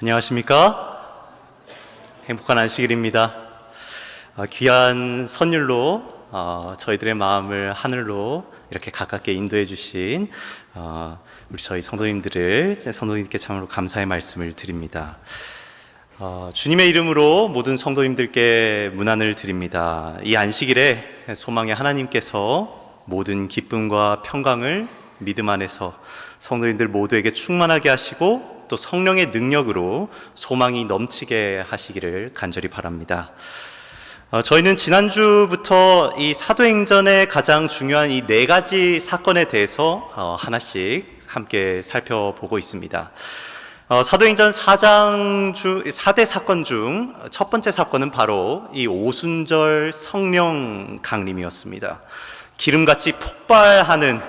안녕하십니까? 행복한 안식일입니다. 귀한 선율로 저희들의 마음을 하늘로 이렇게 가깝게 인도해 주신 우리 저희 성도님께 참으로 감사의 말씀을 드립니다. 주님의 이름으로 모든 성도님들께 문안을 드립니다. 이 안식일에 소망의 하나님께서 모든 기쁨과 평강을 믿음 안에서 성도님들 모두에게 충만하게 하시고 또 성령의 능력으로 소망이 넘치게 하시기를 간절히 바랍니다. 저희는 지난주부터 이 사도행전의 가장 중요한 이 4가지 사건에 대해서 하나씩 함께 살펴보고 있습니다. 사도행전 4대 사건 중 첫 번째 사건은 바로 이 오순절 성령 강림이었습니다. 기름같이 폭발하는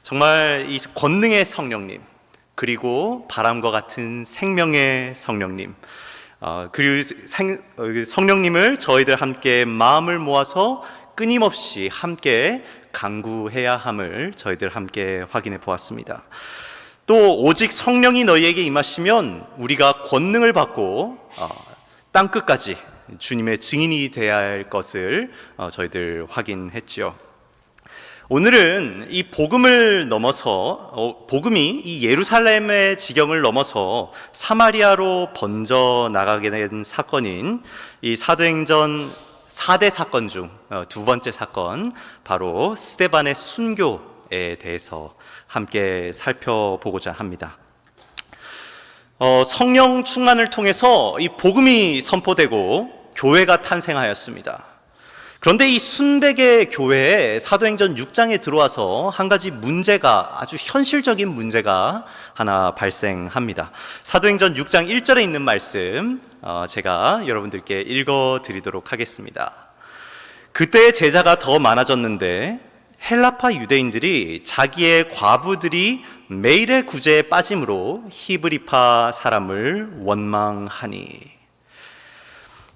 정말 이 권능의 성령님, 그리고 바람과 같은 생명의 성령님, 그리고 성령님을 저희들 함께 마음을 모아서 끊임없이 함께 간구해야 함을 저희들 함께 확인해 보았습니다. 또 오직 성령이 너희에게 임하시면 우리가 권능을 받고 땅끝까지 주님의 증인이 되어야 할 것을 저희들 확인했죠. 오늘은 이 복음을 넘어서 복음이 이 예루살렘의 지경을 넘어서 사마리아로 번져 나가게 된 사건인 이 사도행전 4대 사건 중 두 번째 사건, 바로 스데반의 순교에 대해서 함께 살펴보고자 합니다. 성령 충만을 통해서 이 복음이 선포되고 교회가 탄생하였습니다. 그런데 이 순백의 교회에 사도행전 6장에 들어와서 한 가지 문제가, 아주 현실적인 문제가 하나 발생합니다. 사도행전 6장 1절에 있는 말씀 제가 여러분들께 읽어드리도록 하겠습니다. 그때 제자가 더 많아졌는데 헬라파 유대인들이 자기의 과부들이 매일의 구제에 빠짐으로 히브리파 사람을 원망하니.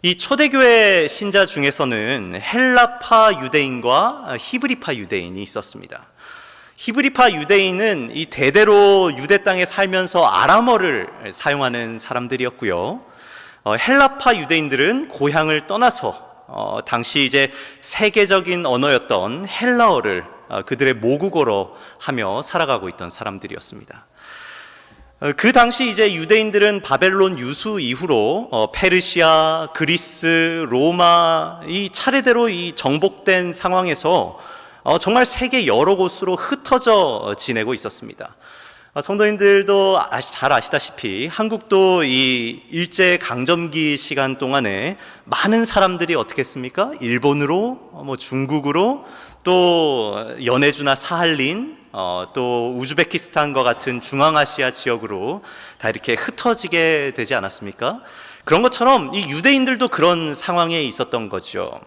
이 초대교회 신자 중에서는 헬라파 유대인과 히브리파 유대인이 있었습니다. 히브리파 유대인은 이 대대로 유대 땅에 살면서 아람어를 사용하는 사람들이었고요. 헬라파 유대인들은 고향을 떠나서 당시 이제 세계적인 언어였던 헬라어를 그들의 모국어로 하며 살아가고 있던 사람들이었습니다. 그 당시 이제 유대인들은 바벨론 유수 이후로 페르시아, 그리스, 로마 이 차례대로 이 정복된 상황에서 정말 세계 여러 곳으로 흩어져 지내고 있었습니다. 성도님들도 잘 아시다시피 한국도 이 일제 강점기 시간 동안에 많은 사람들이 어떻게 했습니까? 일본으로, 중국으로, 또 연해주나 사할린, 또 우즈베키스탄과 같은 중앙아시아 지역으로 다 이렇게 흩어지게 되지 않았습니까? 그런 것처럼 이 유대인들도 그런 상황에 있었던 거죠.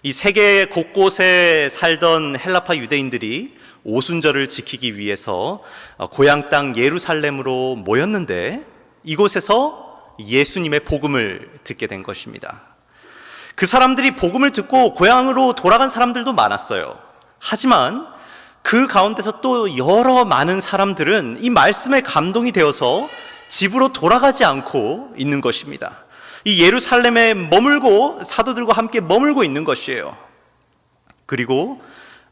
이 세계 곳곳에 살던 헬라파 유대인들이 오순절을 지키기 위해서 고향 땅 예루살렘으로 모였는데 이곳에서 예수님의 복음을 듣게 된 것입니다. 그 사람들이 복음을 듣고 고향으로 돌아간 사람들도 많았어요. 하지만 그 가운데서 또 여러 많은 사람들은 이 말씀에 감동이 되어서 집으로 돌아가지 않고 있는 것입니다. 이 예루살렘에 머물고 사도들과 함께 머물고 있는 것이에요. 그리고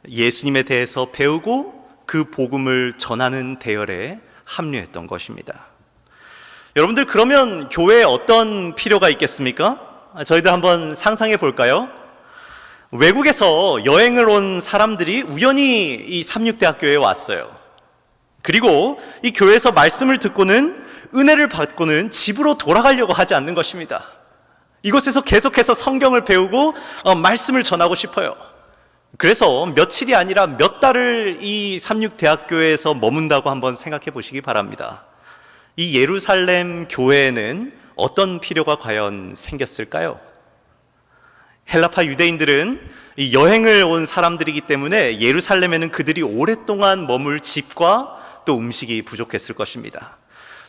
예수님에 대해서 배우고 그 복음을 전하는 대열에 합류했던 것입니다. 여러분들, 그러면 교회에 어떤 필요가 있겠습니까? 저희들 한번 상상해 볼까요? 외국에서 여행을 온 사람들이 우연히 이 삼육대학교에 왔어요. 그리고 이 교회에서 말씀을 듣고는 은혜를 받고는 집으로 돌아가려고 하지 않는 것입니다. 이곳에서 계속해서 성경을 배우고 말씀을 전하고 싶어요. 그래서 며칠이 아니라 몇 달을 이 삼육대학교에서 머문다고 한번 생각해 보시기 바랍니다. 이 예루살렘 교회에는 어떤 필요가 과연 생겼을까요? 헬라파 유대인들은 이 여행을 온 사람들이기 때문에 예루살렘에는 그들이 오랫동안 머물 집과 또 음식이 부족했을 것입니다.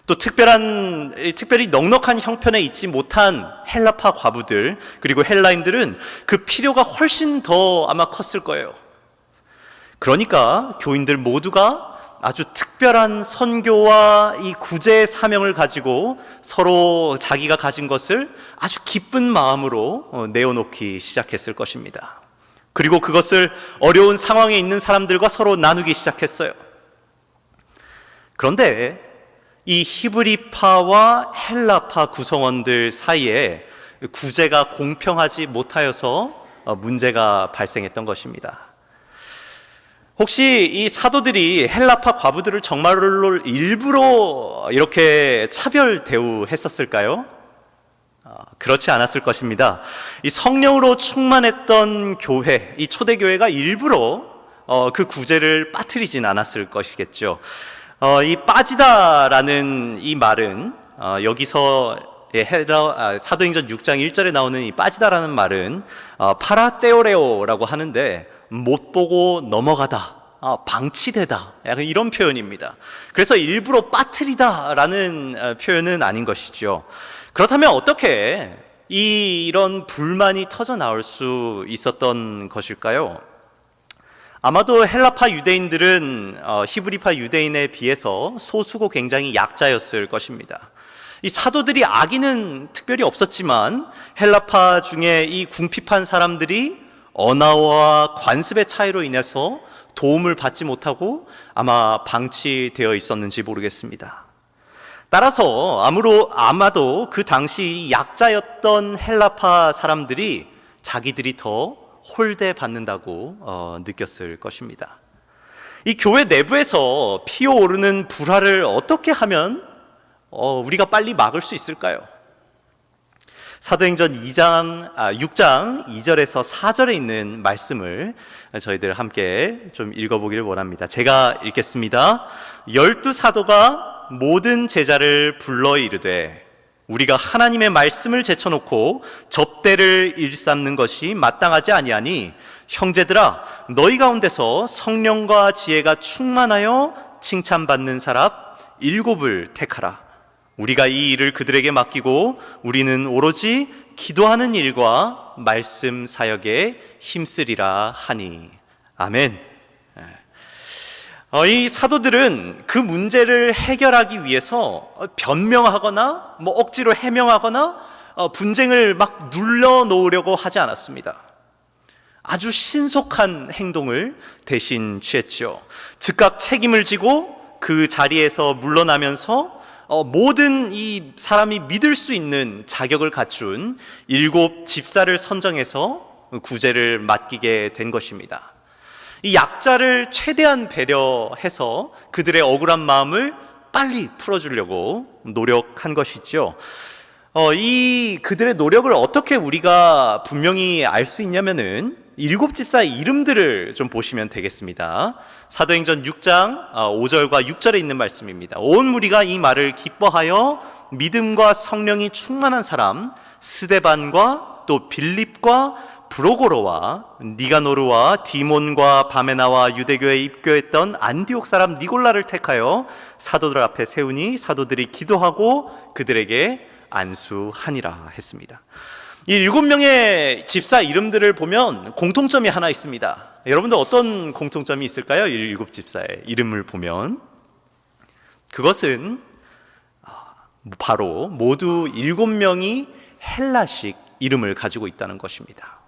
또 특별히 넉넉한 형편에 있지 못한 헬라파 과부들, 그리고 헬라인들은 그 필요가 훨씬 더 아마 컸을 거예요. 그러니까 교인들 모두가 아주 특별한 선교와 이 구제의 사명을 가지고 서로 자기가 가진 것을 아주 기쁜 마음으로 내어놓기 시작했을 것입니다. 그리고 그것을 어려운 상황에 있는 사람들과 서로 나누기 시작했어요. 그런데 이 히브리파와 헬라파 구성원들 사이에 구제가 공평하지 못하여서 문제가 발생했던 것입니다. 혹시 이 사도들이 헬라파 과부들을 정말로 일부러 이렇게 차별 대우했었을까요? 그렇지 않았을 것입니다. 이 성령으로 충만했던 교회, 이 초대교회가 일부러 그 구제를 빠뜨리진 않았을 것이겠죠. 이 빠지다라는 이 말은 여기서 사도행전 6장 1절에 나오는 이 빠지다라는 말은 파라테오레오라고 하는데 못 보고 넘어가다, 방치되다, 약간 이런 표현입니다. 그래서 일부러 빠뜨리다라는 표현은 아닌 것이죠. 그렇다면 어떻게 이런 불만이 터져 나올 수 있었던 것일까요? 아마도 헬라파 유대인들은 히브리파 유대인에 비해서 소수고 굉장히 약자였을 것입니다. 이 사도들이 악의는 특별히 없었지만 헬라파 중에 이 궁핍한 사람들이 언어와 관습의 차이로 인해서 도움을 받지 못하고 아마 방치되어 있었는지 모르겠습니다. 따라서 아마도 그 당시 약자였던 헬라파 사람들이 자기들이 더 홀대받는다고 느꼈을 것입니다. 이 교회 내부에서 피어오르는 불화를 어떻게 하면 우리가 빨리 막을 수 있을까요? 사도행전 6장 2절에서 4절에 있는 말씀을 저희들 함께 좀 읽어보기를 원합니다. 제가 읽겠습니다. 12사도가 모든 제자를 불러 이르되 우리가 하나님의 말씀을 제쳐놓고 접대를 일삼는 것이 마땅하지 아니하니 형제들아 너희 가운데서 성령과 지혜가 충만하여 칭찬받는 사람 7을 택하라. 우리가 이 일을 그들에게 맡기고 우리는 오로지 기도하는 일과 말씀 사역에 힘쓰리라 하니. 아멘. 이 사도들은 그 문제를 해결하기 위해서 변명하거나 억지로 해명하거나 분쟁을 막 눌러놓으려고 하지 않았습니다. 아주 신속한 행동을 대신 취했죠. 즉각 책임을 지고 그 자리에서 물러나면서 모든 이 사람이 믿을 수 있는 자격을 갖춘 7 집사를 선정해서 구제를 맡기게 된 것입니다. 이 약자를 최대한 배려해서 그들의 억울한 마음을 빨리 풀어주려고 노력한 것이죠. 이 그들의 노력을 어떻게 우리가 분명히 알 수 있냐면은 7 집사의 이름들을 좀 보시면 되겠습니다. 사도행전 6장 5절과 6절에 있는 말씀입니다. 온 무리가 이 말을 기뻐하여 믿음과 성령이 충만한 사람 스데반과 또 빌립과 브로고로와 니가노르와 디몬과 바메나와 유대교에 입교했던 안디옥 사람 니골라를 택하여 사도들 앞에 세우니 사도들이 기도하고 그들에게 안수하니라 했습니다. 이 7명의 집사 이름들을 보면 공통점이 하나 있습니다. 여러분들 어떤 공통점이 있을까요? 7 집사의 이름을 보면 그것은 바로 모두 7명이 헬라식 이름을 가지고 있다는 것입니다.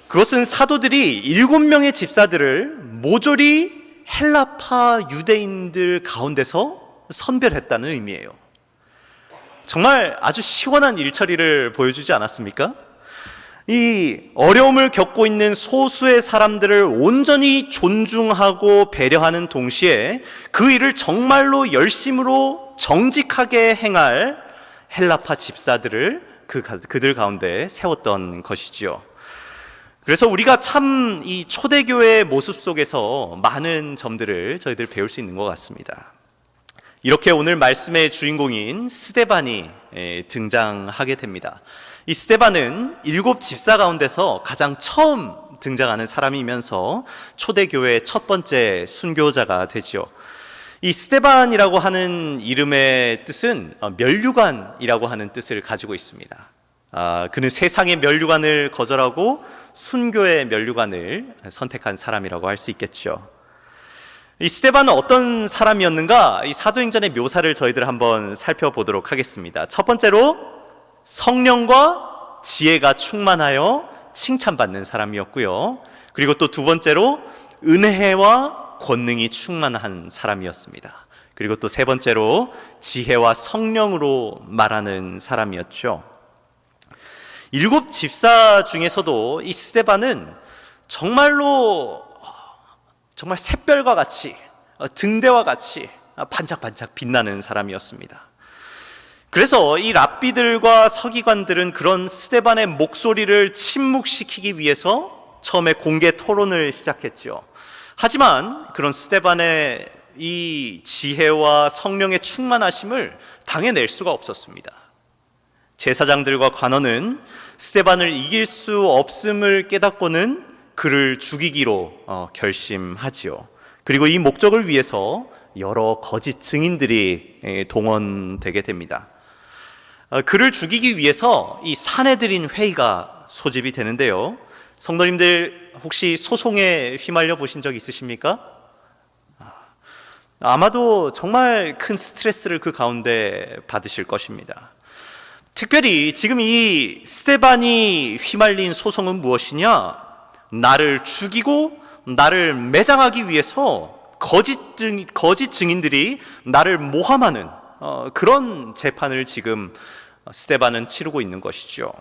그것은 사도들이 7명의 집사들을 모조리 헬라파 유대인들 가운데서 선별했다는 의미예요. 정말 아주 시원한 일처리를 보여주지 않았습니까? 이 어려움을 겪고 있는 소수의 사람들을 온전히 존중하고 배려하는 동시에 그 일을 정말로 열심으로 정직하게 행할 헬라파 집사들을 그들 가운데 세웠던 것이지요. 그래서 우리가 참 이 초대교회의 모습 속에서 많은 점들을 저희들 배울 수 있는 것 같습니다. 이렇게 오늘 말씀의 주인공인 스데반이 등장하게 됩니다. 이 스데반은 7 집사 가운데서 가장 처음 등장하는 사람이면서 초대교회의 첫 번째 순교자가 되지요. 이 스데반이라고 하는 이름의 뜻은 면류관이라고 하는 뜻을 가지고 있습니다. 그는 세상의 면류관을 거절하고 순교의 면류관을 선택한 사람이라고 할 수 있겠죠. 이 스데반은 어떤 사람이었는가? 이 사도행전의 묘사를 저희들 한번 살펴보도록 하겠습니다. 첫 번째로 성령과 지혜가 충만하여 칭찬받는 사람이었고요. 그리고 또 두 번째로 은혜와 권능이 충만한 사람이었습니다. 그리고 또 세 번째로 지혜와 성령으로 말하는 사람이었죠. 7 집사 중에서도 이 스데반은 정말 샛별과 같이, 등대와 같이 반짝반짝 빛나는 사람이었습니다. 그래서 이 랍비들과 서기관들은 그런 스데반의 목소리를 침묵시키기 위해서 처음에 공개 토론을 시작했죠. 하지만 그런 스데반의 이 지혜와 성령의 충만하심을 당해낼 수가 없었습니다. 제사장들과 관원은 스데반을 이길 수 없음을 깨닫고는 그를 죽이기로 결심하지요. 그리고 이 목적을 위해서 여러 거짓 증인들이 동원되게 됩니다. 그를 죽이기 위해서 이 산헤드린 회의가 소집이 되는데요. 성도님들 혹시 소송에 휘말려 보신 적 있으십니까? 아마도 정말 큰 스트레스를 그 가운데 받으실 것입니다. 특별히 지금 이 스데반이 휘말린 소송은 무엇이냐? 나를 죽이고 나를 매장하기 위해서 거짓 증인들이 나를 모함하는 그런 재판을 지금 스데반은 치르고 있는 것이죠.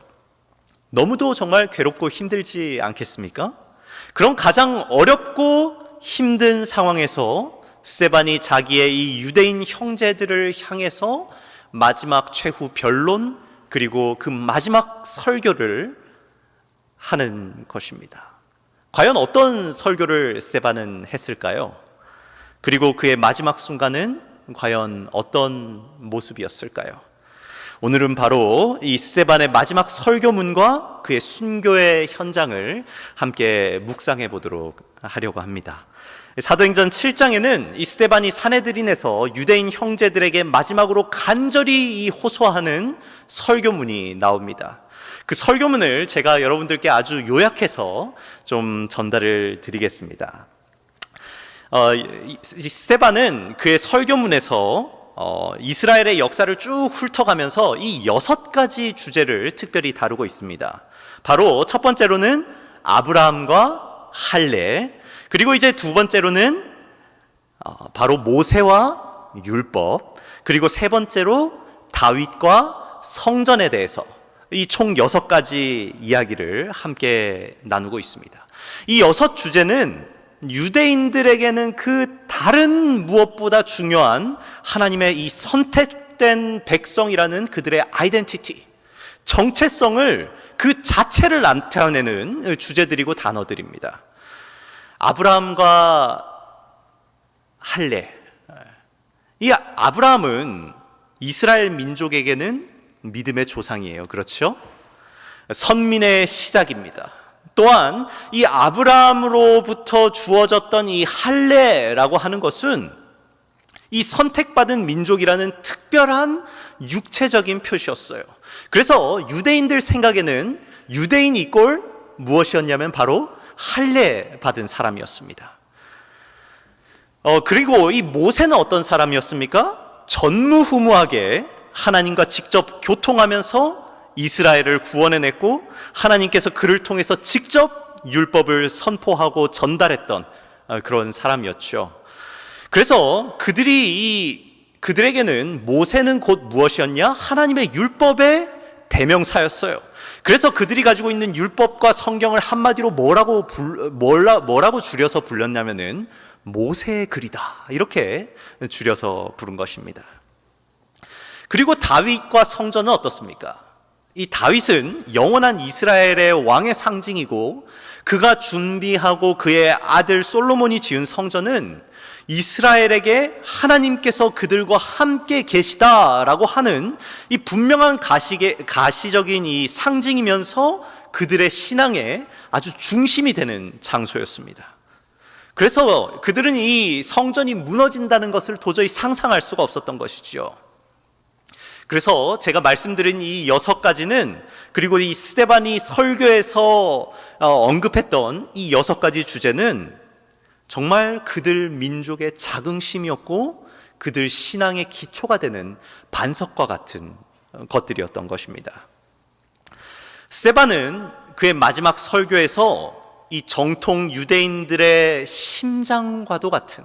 너무도 정말 괴롭고 힘들지 않겠습니까? 그런 가장 어렵고 힘든 상황에서 스데반이 자기의 이 유대인 형제들을 향해서 마지막 최후 변론 그리고 그 마지막 설교를 하는 것입니다. 과연 어떤 설교를 스데반은 했을까요? 그리고 그의 마지막 순간은 과연 어떤 모습이었을까요? 오늘은 바로 이 스데반의 마지막 설교문과 그의 순교의 현장을 함께 묵상해 보도록 하려고 합니다. 사도행전 7장에는 이 스데반이 산헤드린에서 유대인 형제들에게 마지막으로 간절히 호소하는 설교문이 나옵니다. 그 설교문을 제가 여러분들께 아주 요약해서 좀 전달을 드리겠습니다. 이 스데반은 그의 설교문에서 이스라엘의 역사를 쭉 훑어가면서 이 6가지 주제를 특별히 다루고 있습니다. 바로 첫 번째로는 아브라함과 할례, 그리고 이제 두 번째로는 바로 모세와 율법, 그리고 세 번째로 다윗과 성전에 대해서 이 총 6가지 이야기를 함께 나누고 있습니다. 이 6주제는 유대인들에게는 그 다른 무엇보다 중요한 하나님의 이 선택된 백성이라는 그들의 아이덴티티, 정체성을 그 자체를 나타내는 주제들이고 단어들입니다. 아브라함과 할례. 이 아브라함은 이스라엘 민족에게는 믿음의 조상이에요. 그렇죠? 선민의 시작입니다. 또한 이 아브라함으로부터 주어졌던 이 할례라고 하는 것은 이 선택받은 민족이라는 특별한 육체적인 표시였어요. 그래서 유대인들 생각에는 유대인 이꼴 무엇이었냐면 바로 할례 받은 사람이었습니다. 그리고 이 모세는 어떤 사람이었습니까? 전무후무하게 하나님과 직접 교통하면서 이스라엘을 구원해냈고 하나님께서 그를 통해서 직접 율법을 선포하고 전달했던 그런 사람이었죠. 그래서 그들에게는 모세는 곧 무엇이었냐? 하나님의 율법의 대명사였어요. 그래서 그들이 가지고 있는 율법과 성경을 한마디로 뭐라고 줄여서 불렸냐면은 모세의 글이다, 이렇게 줄여서 부른 것입니다. 그리고 다윗과 성전은 어떻습니까? 이 다윗은 영원한 이스라엘의 왕의 상징이고 그가 준비하고 그의 아들 솔로몬이 지은 성전은 이스라엘에게 하나님께서 그들과 함께 계시다라고 하는 이 분명한 가시적인 이 상징이면서 그들의 신앙의 아주 중심이 되는 장소였습니다. 그래서 그들은 이 성전이 무너진다는 것을 도저히 상상할 수가 없었던 것이지요. 그래서 제가 말씀드린 이 6가지는, 그리고 이 스데반이 설교에서 언급했던 이 6가지 주제는 정말 그들 민족의 자긍심이었고 그들 신앙의 기초가 되는 반석과 같은 것들이었던 것입니다. 스데반은 그의 마지막 설교에서 이 정통 유대인들의 심장과도 같은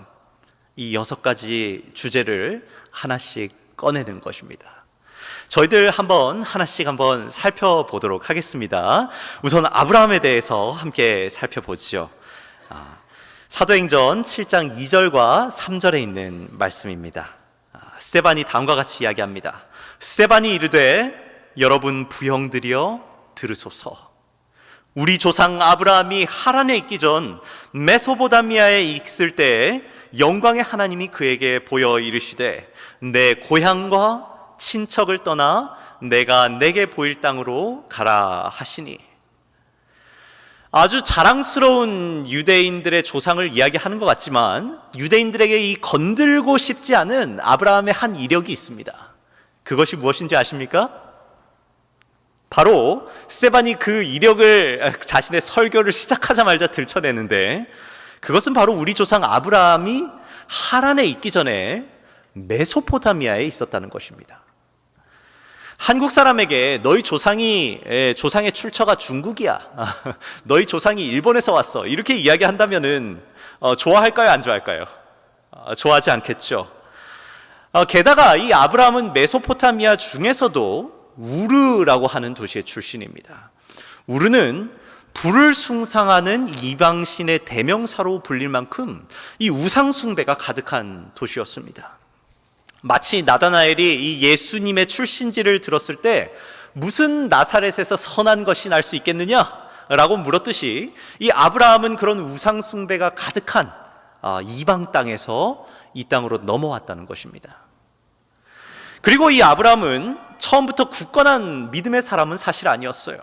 이 6가지 주제를 하나씩 꺼내는 것입니다. 저희들 하나씩 살펴보도록 하겠습니다. 우선 아브라함에 대해서 함께 살펴보죠. 사도행전 7장 2절과 3절에 있는 말씀입니다. 스데반이 다음과 같이 이야기합니다. 스데반이 이르되 여러분 부형들이여 들으소서. 우리 조상 아브라함이 하란에 있기 전 메소포타미아에 있을 때 영광의 하나님이 그에게 보여 이르시되 내 고향과 친척을 떠나 내가 내게 보일 땅으로 가라 하시니. 아주 자랑스러운 유대인들의 조상을 이야기하는 것 같지만 유대인들에게 이 건들고 싶지 않은 아브라함의 한 이력이 있습니다. 그것이 무엇인지 아십니까? 바로 스데반이 그 이력을 자신의 설교를 시작하자마자 들춰내는데, 그것은 바로 우리 조상 아브라함이 하란에 있기 전에 메소포타미아에 있었다는 것입니다. 한국 사람에게 너희 조상의 출처가 중국이야, 너희 조상이 일본에서 왔어, 이렇게 이야기한다면은 좋아할까요, 안 좋아할까요? 좋아하지 않겠죠. 게다가 이 아브라함은 메소포타미아 중에서도 우르라고 하는 도시의 출신입니다. 우르는 불을 숭상하는 이방신의 대명사로 불릴 만큼 이 우상 숭배가 가득한 도시였습니다. 마치 나다나엘이 이 예수님의 출신지를 들었을 때 무슨 나사렛에서 선한 것이 날 수 있겠느냐라고 물었듯이 이 아브라함은 그런 우상 숭배가 가득한 이방 땅에서 이 땅으로 넘어왔다는 것입니다. 그리고 이 아브라함은 처음부터 굳건한 믿음의 사람은 사실 아니었어요.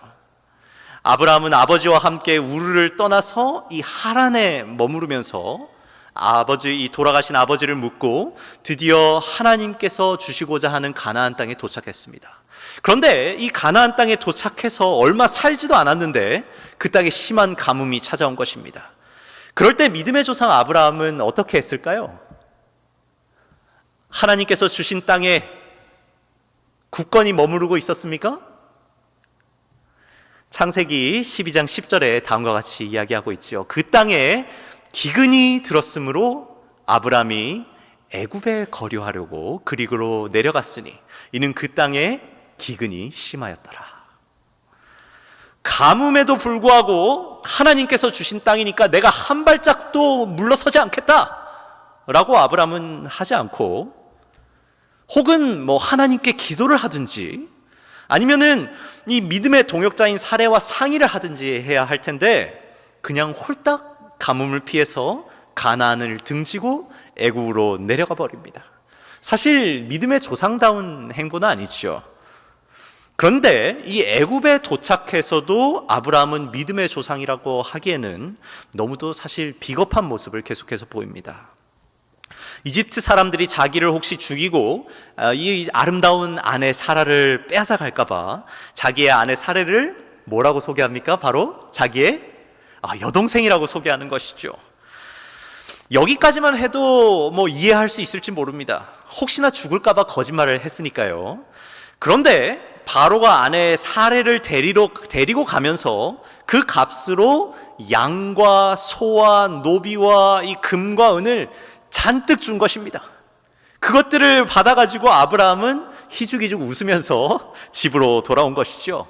아브라함은 아버지와 함께 우르를 떠나서 이 하란에 머무르면서 돌아가신 아버지를 묻고 드디어 하나님께서 주시고자 하는 가나안 땅에 도착했습니다. 그런데 이 가나안 땅에 도착해서 얼마 살지도 않았는데 그 땅에 심한 가뭄이 찾아온 것입니다. 그럴 때 믿음의 조상 아브라함은 어떻게 했을까요? 하나님께서 주신 땅에 굳건히 머무르고 있었습니까? 창세기 12장 10절에 다음과 같이 이야기하고 있죠. 그 땅에 기근이 들었으므로 아브라함이 애굽에 거류하려고 그리그로 내려갔으니 이는 그 땅에 기근이 심하였더라. 가뭄에도 불구하고 하나님께서 주신 땅이니까 내가 한 발짝도 물러서지 않겠다 라고 아브라함은 하지 않고, 혹은 하나님께 기도를 하든지 아니면은 이 믿음의 동역자인 사례와 상의를 하든지 해야 할 텐데 그냥 홀딱 가뭄을 피해서 가나안을 등지고 애굽으로 내려가 버립니다. 사실 믿음의 조상다운 행보는 아니죠. 그런데 이 애굽에 도착해서도 아브라함은 믿음의 조상이라고 하기에는 너무도 사실 비겁한 모습을 계속해서 보입니다. 이집트 사람들이 자기를 혹시 죽이고 이 아름다운 아내 사라를 빼앗아 갈까봐 자기의 아내 사라를 뭐라고 소개합니까? 바로 자기의 여동생이라고 소개하는 것이죠. 여기까지만 해도 이해할 수 있을지 모릅니다. 혹시나 죽을까봐 거짓말을 했으니까요. 그런데 바로가 아내 사라를 데리고 가면서 그 값으로 양과 소와 노비와 이 금과 은을 잔뜩 준 것입니다. 그것들을 받아가지고 아브라함은 희죽희죽 웃으면서 집으로 돌아온 것이죠.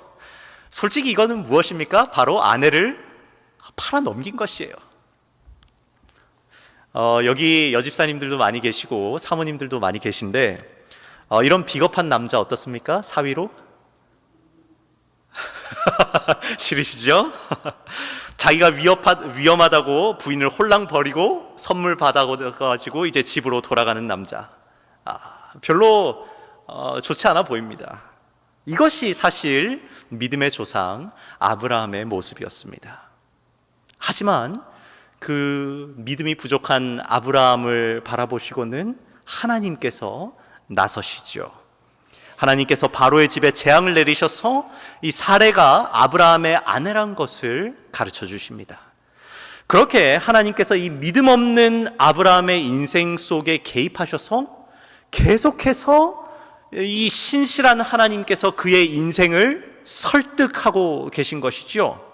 솔직히 이거는 무엇입니까? 바로 아내를 팔아 넘긴 것이에요. 여기 여집사님들도 많이 계시고 사모님들도 많이 계신데 이런 비겁한 남자 어떻습니까? 사위로? 싫으시죠? 자기가 위험하다고 부인을 홀랑 버리고 선물 받아가지고 이제 집으로 돌아가는 남자, 별로 좋지 않아 보입니다. 이것이 사실 믿음의 조상 아브라함의 모습이었습니다. 하지만 그 믿음이 부족한 아브라함을 바라보시고는 하나님께서 나서시죠. 하나님께서 바로의 집에 재앙을 내리셔서 이 사레가 아브라함의 아내란 것을 가르쳐 주십니다. 그렇게 하나님께서 이 믿음 없는 아브라함의 인생 속에 개입하셔서 계속해서 이 신실한 하나님께서 그의 인생을 설득하고 계신 것이죠.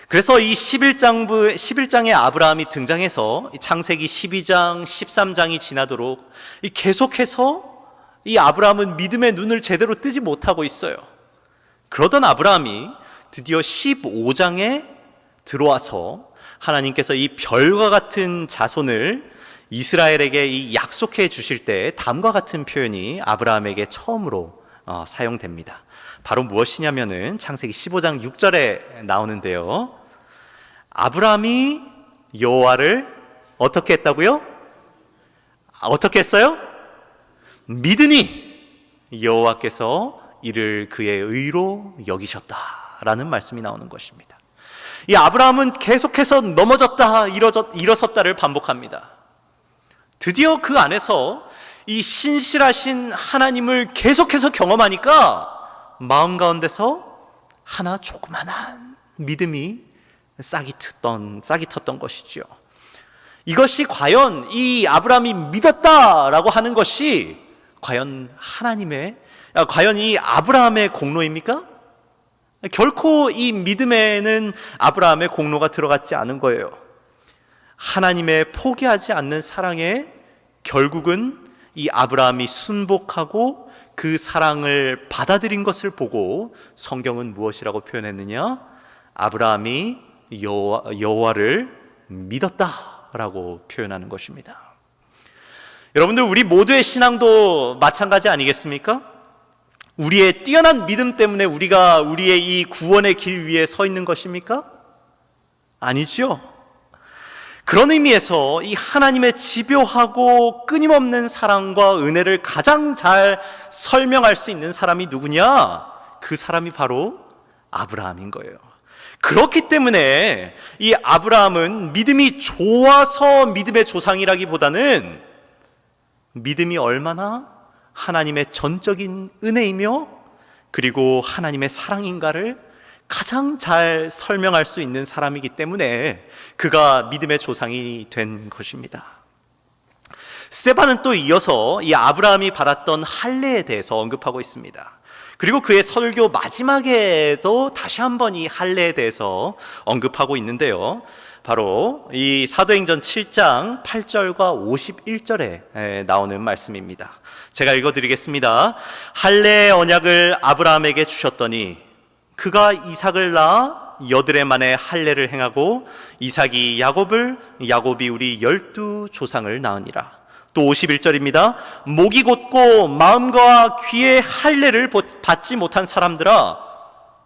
그래서 이 11장에 아브라함이 등장해서 창세기 12장, 13장이 지나도록 계속해서 이 아브라함은 믿음의 눈을 제대로 뜨지 못하고 있어요. 그러던 아브라함이 드디어 15장에 들어와서 하나님께서 이 별과 같은 자손을 이스라엘에게 이 약속해 주실 때 다음과 같은 표현이 아브라함에게 처음으로 사용됩니다. 바로 무엇이냐면은 창세기 15장 6절에 나오는데요. 아브라함이 여호와를 어떻게 했다고요? 어떻게 했어요? 믿으니 여호와께서 이를 그의 의로 여기셨다라는 말씀이 나오는 것입니다. 이 아브라함은 계속해서 넘어졌다 일어섰다를 반복합니다. 드디어 그 안에서 이 신실하신 하나님을 계속해서 경험하니까 마음 가운데서 하나 조그만한 믿음이 싹이 텄던 것이죠. 이것이 과연 이 아브라함이 믿었다라고 하는 것이 과연 이 아브라함의 공로입니까? 결코 이 믿음에는 아브라함의 공로가 들어갔지 않은 거예요. 하나님의 포기하지 않는 사랑에 결국은 이 아브라함이 순복하고 그 사랑을 받아들인 것을 보고 성경은 무엇이라고 표현했느냐? 아브라함이 여호와를 믿었다라고 표현하는 것입니다. 여러분들, 우리 모두의 신앙도 마찬가지 아니겠습니까? 우리의 뛰어난 믿음 때문에 우리가 우리의 이 구원의 길 위에 서 있는 것입니까? 아니죠. 그런 의미에서 이 하나님의 집요하고 끊임없는 사랑과 은혜를 가장 잘 설명할 수 있는 사람이 누구냐? 그 사람이 바로 아브라함인 거예요. 그렇기 때문에 이 아브라함은 믿음이 좋아서 믿음의 조상이라기보다는 믿음이 얼마나 하나님의 전적인 은혜이며 그리고 하나님의 사랑인가를 가장 잘 설명할 수 있는 사람이기 때문에 그가 믿음의 조상이 된 것입니다. 스데반은 또 이어서 이 아브라함이 받았던 할례에 대해서 언급하고 있습니다. 그리고 그의 설교 마지막에도 다시 한번 이 할례에 대해서 언급하고 있는데요. 바로 이 사도행전 7장 8절과 51절에 나오는 말씀입니다. 제가 읽어드리겠습니다. 할례의 언약을 아브라함에게 주셨더니 그가 이삭을 낳아 여드레 만에 할례를 행하고 이삭이 야곱을, 야곱이 우리 12조상을 낳으니라. 또 51절입니다. 목이 곧고 마음과 귀의 할례를 받지 못한 사람들아,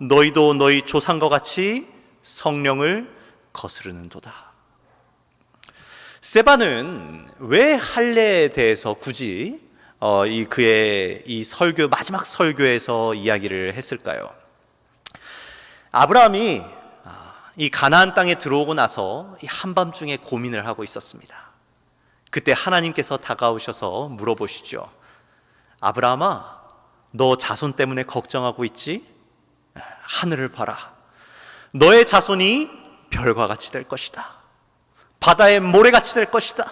너희도 너희 조상과 같이 성령을 거스르는도다. 스데반은 왜 할례에 대해서 굳이 그의 이 설교, 마지막 설교에서 이야기를 했을까요? 아브라함이 이 가나안 땅에 들어오고 나서 이 한밤중에 고민을 하고 있었습니다. 그때 하나님께서 다가오셔서 물어보시죠. 아브라함아, 너 자손 때문에 걱정하고 있지? 하늘을 봐라. 너의 자손이 별과 같이 될 것이다. 바다의 모래같이 될 것이다.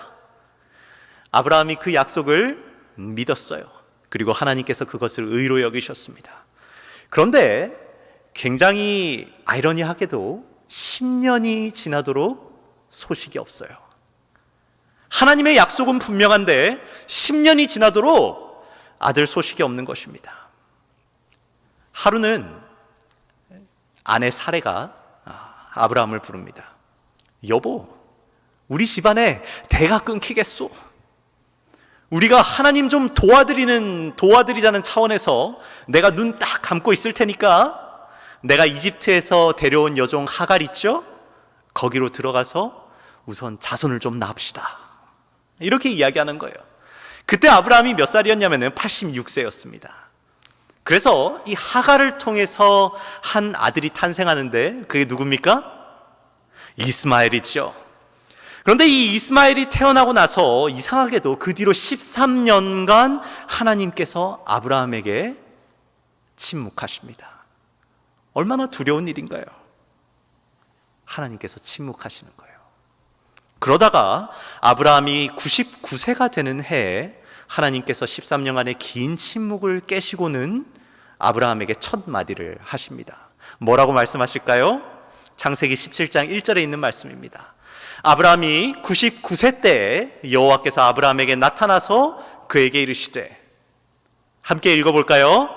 아브라함이 그 약속을 믿었어요. 그리고 하나님께서 그것을 의로 여기셨습니다. 그런데 굉장히 아이러니하게도 10년이 지나도록 소식이 없어요. 하나님의 약속은 분명한데 10년이 지나도록 아들 소식이 없는 것입니다. 하루는 아내 사레가 아브라함을 부릅니다. 여보, 우리 집안에 대가 끊기겠소. 우리가 하나님 좀 도와드리자는 차원에서 내가 눈 딱 감고 있을 테니까 내가 이집트에서 데려온 여종 하갈 있죠? 거기로 들어가서 우선 자손을 좀 낳읍시다. 이렇게 이야기하는 거예요. 그때 아브라함이 몇 살이었냐면 86세였습니다. 그래서 이 하갈을 통해서 한 아들이 탄생하는데 그게 누굽니까? 이스마엘이죠. 그런데 이 이스마엘이 태어나고 나서 이상하게도 그 뒤로 13년간 하나님께서 아브라함에게 침묵하십니다. 얼마나 두려운 일인가요? 하나님께서 침묵하시는 거예요. 그러다가 아브라함이 99세가 되는 해에 하나님께서 13년간의 긴 침묵을 깨시고는 아브라함에게 첫 마디를 하십니다. 뭐라고 말씀하실까요? 창세기 17장 1절에 있는 말씀입니다. 아브라함이 99세 때 여호와께서 아브라함에게 나타나서 그에게 이르시되, 함께 읽어볼까요?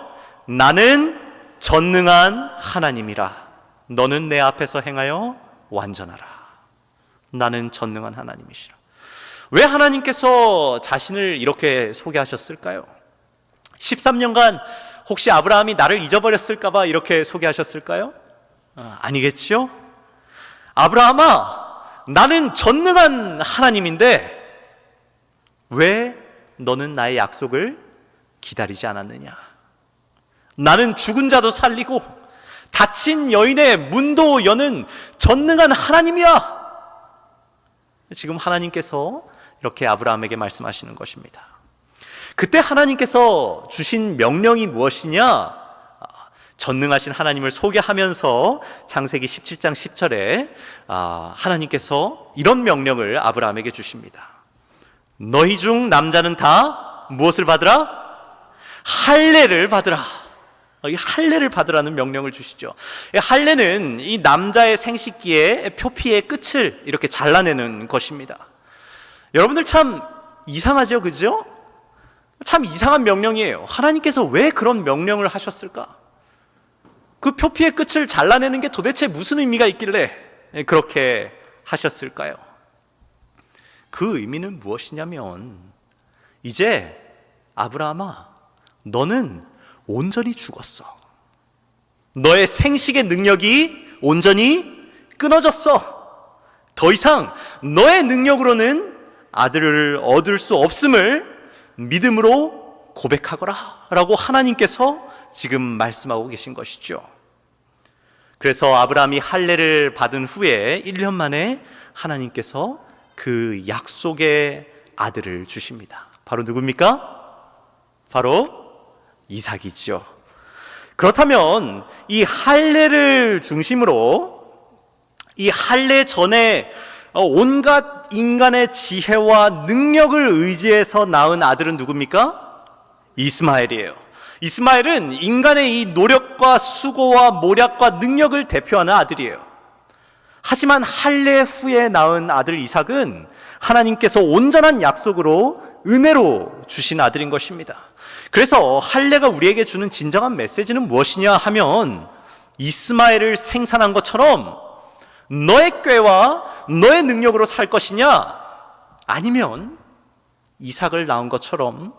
나는 전능한 하나님이라. 너는 내 앞에서 행하여 완전하라. 나는 전능한 하나님이시라. 왜 하나님께서 자신을 이렇게 소개하셨을까요? 13년간 혹시 아브라함이 나를 잊어버렸을까봐 이렇게 소개하셨을까요? 아니겠죠? 아브라함아, 나는 전능한 하나님인데 왜 너는 나의 약속을 기다리지 않았느냐? 나는 죽은 자도 살리고 닫힌 여인의 문도 여는 전능한 하나님이야. 지금 하나님께서 이렇게 아브라함에게 말씀하시는 것입니다. 그때 하나님께서 주신 명령이 무엇이냐? 전능하신 하나님을 소개하면서 창세기 17장 10절에 하나님께서 이런 명령을 아브라함에게 주십니다. 너희 중 남자는 다 무엇을 받으라? 할례를 받으라. 이 할례를 받으라는 명령을 주시죠. 할례는 이 남자의 생식기의 표피의 끝을 이렇게 잘라내는 것입니다. 여러분들 참 이상하죠, 그죠? 참 이상한 명령이에요. 하나님께서 왜 그런 명령을 하셨을까? 그 표피의 끝을 잘라내는 게 도대체 무슨 의미가 있길래 그렇게 하셨을까요? 그 의미는 무엇이냐면, 이제 아브라함아, 너는 온전히 죽었어. 너의 생식의 능력이 온전히 끊어졌어. 더 이상 너의 능력으로는 아들을 얻을 수 없음을 믿음으로 고백하거라 라고 하나님께서 지금 말씀하고 계신 것이죠. 그래서 아브라함이 할례를 받은 후에 1년 만에 하나님께서 그 약속의 아들을 주십니다. 바로 누굽니까? 바로 이삭이죠. 그렇다면 이 할례를 중심으로 이 할례 전에 온갖 인간의 지혜와 능력을 의지해서 낳은 아들은 누굽니까? 이스마엘이에요. 이스마엘은 인간의 이 노력과 수고와 모략과 능력을 대표하는 아들이에요. 하지만 할례 후에 낳은 아들 이삭은 하나님께서 온전한 약속으로 은혜로 주신 아들인 것입니다. 그래서 할례가 우리에게 주는 진정한 메시지는 무엇이냐 하면, 이스마엘을 생산한 것처럼 너의 꾀와 너의 능력으로 살 것이냐, 아니면 이삭을 낳은 것처럼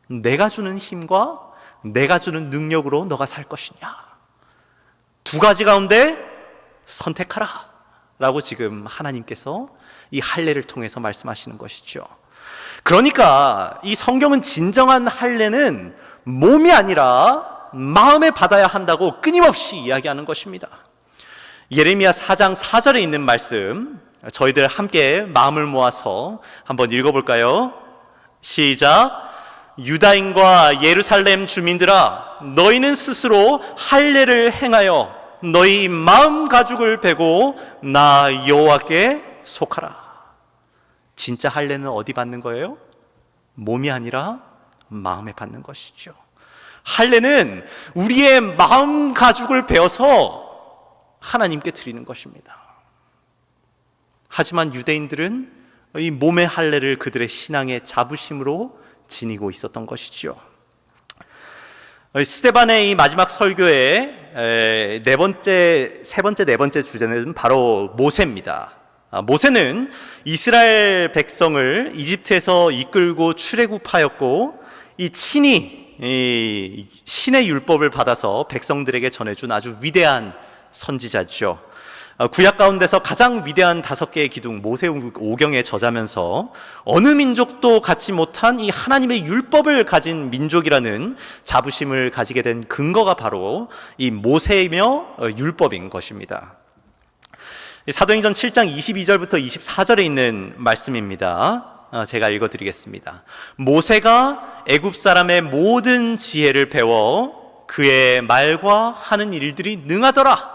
내가 주는 힘과 내가 주는 능력으로 너가 살 것이냐, 두 가지 가운데 선택하라 라고 지금 하나님께서 이 할례를 통해서 말씀하시는 것이죠. 그러니까 이 성경은 진정한 할례는 몸이 아니라 마음에 받아야 한다고 끊임없이 이야기하는 것입니다. 예레미야 4장 4절에 있는 말씀, 저희들 함께 마음을 모아서 한번 읽어볼까요? 시작. 유다인과 예루살렘 주민들아, 너희는 스스로 할례를 행하여 너희 마음 가죽을 베고 나 여호와께 속하라. 진짜 할례는 어디 받는 거예요? 몸이 아니라 마음에 받는 것이죠. 할례는 우리의 마음 가죽을 베어서 하나님께 드리는 것입니다. 하지만 유대인들은 이 몸의 할례를 그들의 신앙의 자부심으로 지니고 있었던 것이죠. 스데반의 이 마지막 설교의 세 번째 주제는 바로 모세입니다. 모세는 이스라엘 백성을 이집트에서 이끌고 출애굽하였고, 이 친히 신의 율법을 받아서 백성들에게 전해준 아주 위대한 선지자죠. 구약 가운데서 가장 위대한 5개의 기둥 모세오경에 저자면서 어느 민족도 갖지 못한 이 하나님의 율법을 가진 민족이라는 자부심을 가지게 된 근거가 바로 이 모세이며 율법인 것입니다. 사도행전 7장 22절부터 24절에 있는 말씀입니다. 제가 읽어드리겠습니다. 모세가 애굽 사람의 모든 지혜를 배워 그의 말과 하는 일들이 능하더라.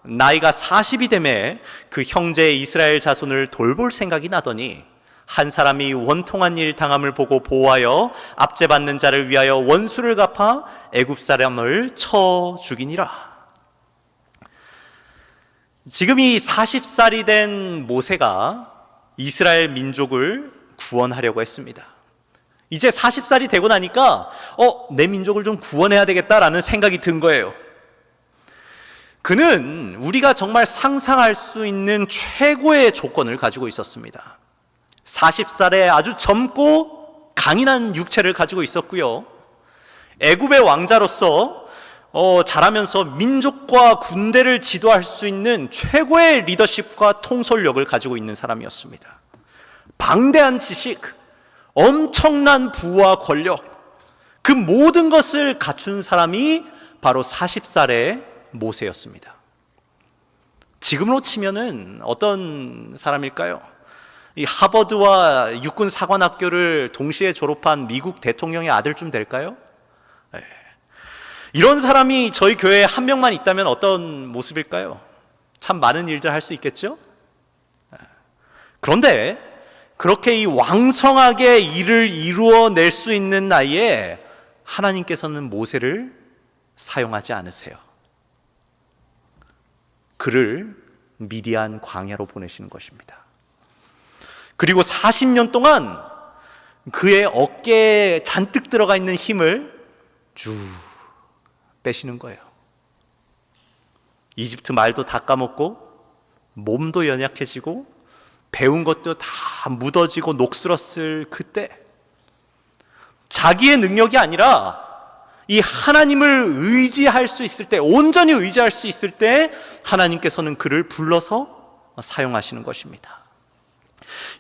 나이가 40이 되매 그 형제 이스라엘 자손을 돌볼 생각이 나더니 한 사람이 원통한 일 당함을 보고 보호하여 압제받는 자를 위하여 원수를 갚아 애굽 사람을 쳐 죽이니라. 지금 이 40살이 된 모세가 이스라엘 민족을 구원하려고 했습니다. 이제 40살이 되고 나니까 내 민족을 좀 구원해야 되겠다라는 생각이 든 거예요. 그는 우리가 정말 상상할 수 있는 최고의 조건을 가지고 있었습니다. 40살에 아주 젊고 강인한 육체를 가지고 있었고요. 애굽의 왕자로서 자라면서 민족과 군대를 지도할 수 있는 최고의 리더십과 통솔력을 가지고 있는 사람이었습니다. 방대한 지식, 엄청난 부와 권력, 그 모든 것을 갖춘 사람이 바로 40살의 모세였습니다. 지금으로 치면은 어떤 사람일까요? 이 하버드와 육군 사관학교를 동시에 졸업한 미국 대통령의 아들쯤 될까요? 네. 이런 사람이 저희 교회에 한 명만 있다면 어떤 모습일까요? 참 많은 일들 할 수 있겠죠? 네. 그런데 그렇게 이 왕성하게 일을 이루어낼 수 있는 나이에 하나님께서는 모세를 사용하지 않으세요. 그를 미디안 광야로 보내시는 것입니다. 그리고 40년 동안 그의 어깨에 잔뜩 들어가 있는 힘을 쭉 빼시는 거예요. 이집트 말도 다 까먹고 몸도 연약해지고 배운 것도 다 묻어지고 녹슬었을 그때 자기의 능력이 아니라 이 하나님을 의지할 수 있을 때, 온전히 의지할 수 있을 때 하나님께서는 그를 불러서 사용하시는 것입니다.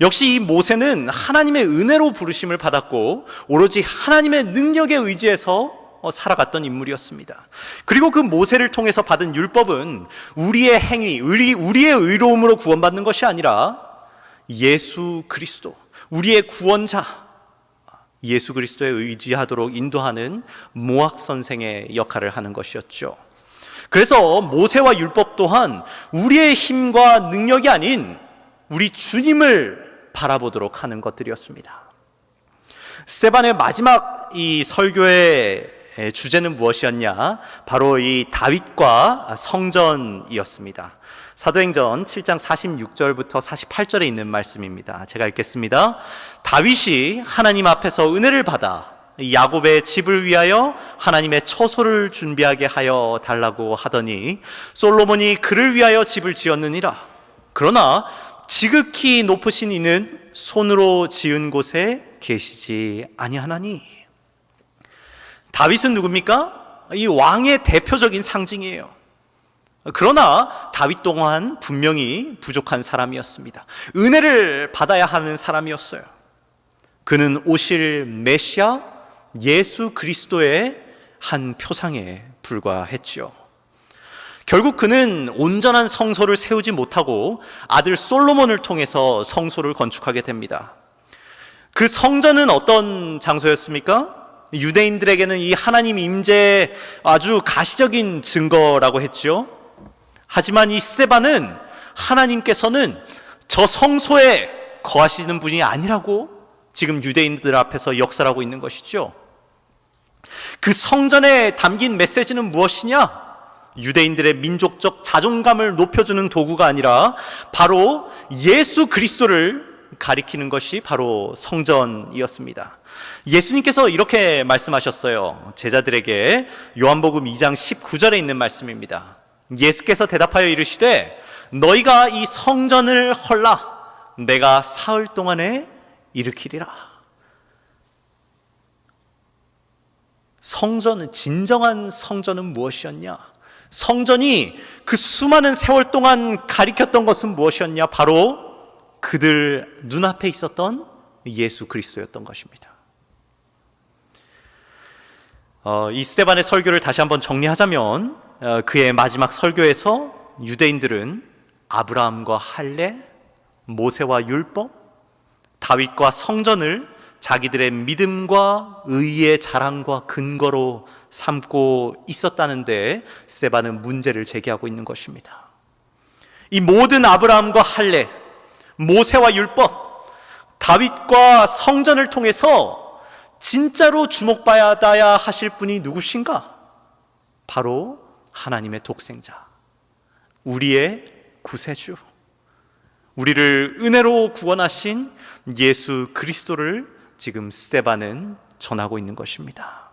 역시 이 모세는 하나님의 은혜로 부르심을 받았고 오로지 하나님의 능력에 의지해서 살아갔던 인물이었습니다. 그리고 그 모세를 통해서 받은 율법은 우리의 행위, 우리의 의로움으로 구원받는 것이 아니라 예수 그리스도, 우리의 구원자 예수 그리스도에 의지하도록 인도하는 모학 선생의 역할을 하는 것이었죠. 그래서 모세와 율법 또한 우리의 힘과 능력이 아닌 우리 주님을 바라보도록 하는 것들이었습니다. 스데반의 마지막 이 설교의 주제는 무엇이었냐? 바로 이 다윗과 성전이었습니다. 사도행전 7장 46절부터 48절에 있는 말씀입니다. 제가 읽겠습니다. 다윗이 하나님 앞에서 은혜를 받아 야곱의 집을 위하여 하나님의 처소를 준비하게 하여 달라고 하더니 솔로몬이 그를 위하여 집을 지었느니라. 그러나 지극히 높으신 이는 손으로 지은 곳에 계시지 아니하나니. 다윗은 누굽니까? 이 왕의 대표적인 상징이에요. 그러나 다윗 또한 분명히 부족한 사람이었습니다. 은혜를 받아야 하는 사람이었어요. 그는 오실 메시아 예수 그리스도의 한 표상에 불과했지요. 결국 그는 온전한 성소를 세우지 못하고 아들 솔로몬을 통해서 성소를 건축하게 됩니다. 그 성전은 어떤 장소였습니까? 유대인들에게는 이 하나님 임재의 아주 가시적인 증거라고 했죠. 하지만 이 스데반은 하나님께서는 저 성소에 거하시는 분이 아니라고 지금 유대인들 앞에서 역설하고 있는 것이죠. 그 성전에 담긴 메시지는 무엇이냐? 유대인들의 민족적 자존감을 높여주는 도구가 아니라 바로 예수 그리스도를 가리키는 것이 바로 성전이었습니다. 예수님께서 이렇게 말씀하셨어요. 제자들에게 요한복음 2장 19절에 있는 말씀입니다. 예수께서 대답하여 이르시되 너희가 이 성전을 헐라 내가 사흘 동안에 일으키리라. 성전은, 진정한 성전은 무엇이었냐? 성전이 그 수많은 세월 동안 가리켰던 것은 무엇이었냐? 바로 그들 눈앞에 있었던 예수 그리스도였던 것입니다. 이 스데반의 설교를 다시 한번 정리하자면 그의 마지막 설교에서 유대인들은 아브라함과 할례, 모세와 율법, 다윗과 성전을 자기들의 믿음과 의의 자랑과 근거로 삼고 있었다는데 스데반은 문제를 제기하고 있는 것입니다. 이 모든 아브라함과 할례, 모세와 율법, 다윗과 성전을 통해서 진짜로 주목받아야 하실 분이 누구신가? 바로 하나님의 독생자, 우리의 구세주, 우리를 은혜로 구원하신 예수 그리스도를 지금 스데반은 전하고 있는 것입니다.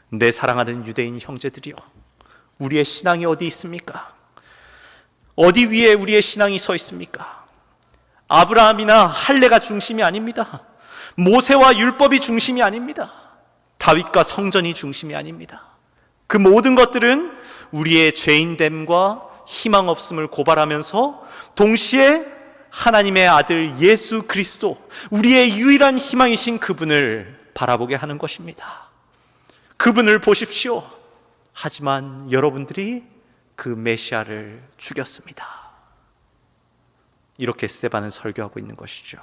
내 사랑하는 유대인 형제들이여, 우리의 신앙이 어디 있습니까? 어디 위에 우리의 신앙이 서 있습니까? 아브라함이나 할례가 중심이 아닙니다. 모세와 율법이 중심이 아닙니다. 다윗과 성전이 중심이 아닙니다. 그 모든 것들은 우리의 죄인됨과 희망 없음을 고발하면서 동시에 하나님의 아들 예수 그리스도, 우리의 유일한 희망이신 그분을 바라보게 하는 것입니다. 그분을 보십시오. 하지만 여러분들이 그 메시아를 죽였습니다. 이렇게 스데반은 설교하고 있는 것이죠.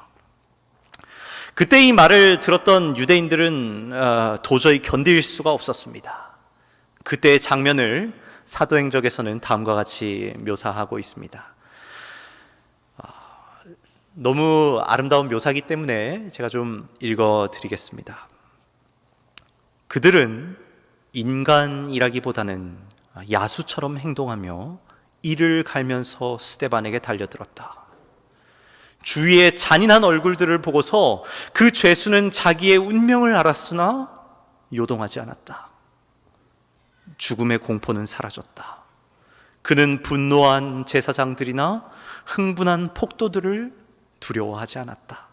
그때 이 말을 들었던 유대인들은 도저히 견딜 수가 없었습니다. 그때의 장면을 사도행적에서는 다음과 같이 묘사하고 있습니다. 너무 아름다운 묘사이기 때문에 제가 좀 읽어드리겠습니다. 그들은 인간이라기보다는 야수처럼 행동하며 이를 갈면서 스데반에게 달려들었다. 주위의 잔인한 얼굴들을 보고서 그 죄수는 자기의 운명을 알았으나 요동하지 않았다. 죽음의 공포는 사라졌다. 그는 분노한 제사장들이나 흥분한 폭도들을 두려워하지 않았다.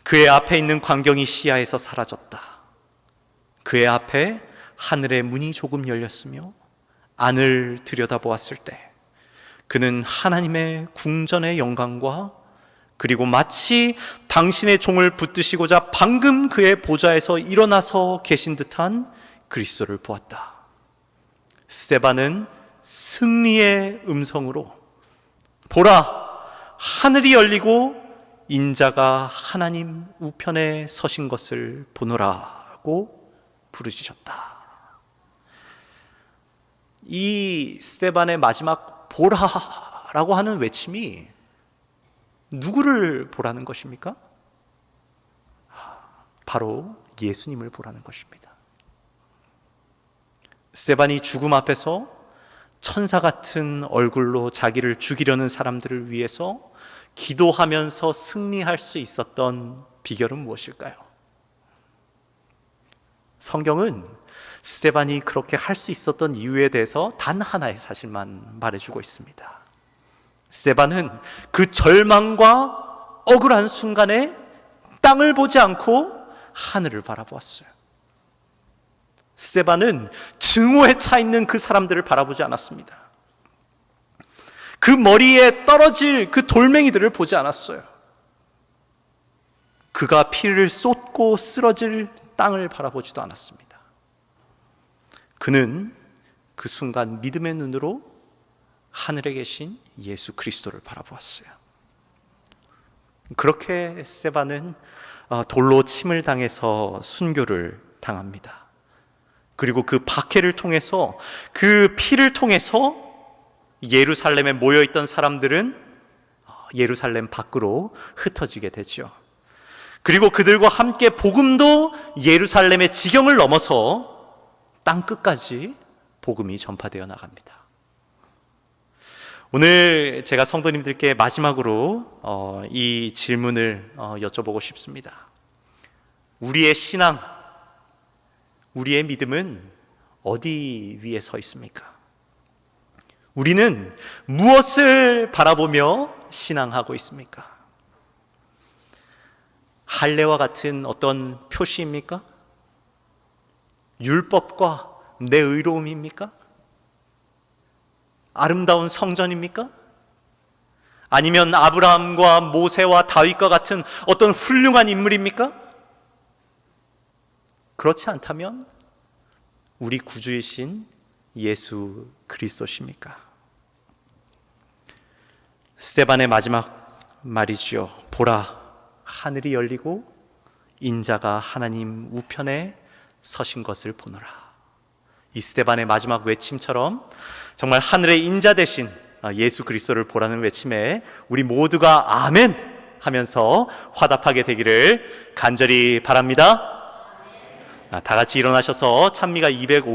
그의 앞에 있는 광경이 시야에서 사라졌다. 그의 앞에 하늘의 문이 조금 열렸으며 안을 들여다보았을 때 그는 하나님의 궁전의 영광과 그리고 마치 당신의 종을 붙드시고자 방금 그의 보좌에서 일어나서 계신 듯한 그리스도를 보았다. 스데반은 승리의 음성으로 보라, 하늘이 열리고 인자가 하나님 우편에 서신 것을 보노라고 부르짖었다. 이 스데반의 마지막 보라라고 하는 외침이 누구를 보라는 것입니까? 바로 예수님을 보라는 것입니다. 스데반이 죽음 앞에서 천사 같은 얼굴로 자기를 죽이려는 사람들을 위해서 기도하면서 승리할 수 있었던 비결은 무엇일까요? 성경은 스데반이 그렇게 할 수 있었던 이유에 대해서 단 하나의 사실만 말해주고 있습니다. 스데반은 그 절망과 억울한 순간에 땅을 보지 않고 하늘을 바라보았어요. 스데반은 증오에 차 있는 그 사람들을 바라보지 않았습니다. 그 머리에 떨어질 그 돌멩이들을 보지 않았어요. 그가 피를 쏟고 쓰러질 땅을 바라보지도 않았습니다. 그는 그 순간 믿음의 눈으로 하늘에 계신 예수 그리스도를 바라보았어요. 그렇게 스데반은 돌로 침을 당해서 순교를 당합니다. 그리고 그 박해를 통해서, 그 피를 통해서 예루살렘에 모여있던 사람들은 예루살렘 밖으로 흩어지게 되죠. 그리고 그들과 함께 복음도 예루살렘의 지경을 넘어서 땅 끝까지 복음이 전파되어 나갑니다. 오늘 제가 성도님들께 마지막으로 이 질문을 여쭤보고 싶습니다. 우리의 신앙, 우리의 믿음은 어디 위에 서 있습니까? 우리는 무엇을 바라보며 신앙하고 있습니까? 할례와 같은 어떤 표시입니까? 율법과 내 의로움입니까? 아름다운 성전입니까? 아니면 아브라함과 모세와 다윗과 같은 어떤 훌륭한 인물입니까? 그렇지 않다면 우리 구주이신 예수 그리스도십니까? 스데반의 마지막 말이지요. 보라, 하늘이 열리고 인자가 하나님 우편에 서신 것을 보노라. 이스데반의 마지막 외침처럼 정말 하늘의 인자 되신 예수 그리스도를 보라는 외침에 우리 모두가 아멘 하면서 화답하게 되기를 간절히 바랍니다. 다 같이 일어나셔서 찬미가 205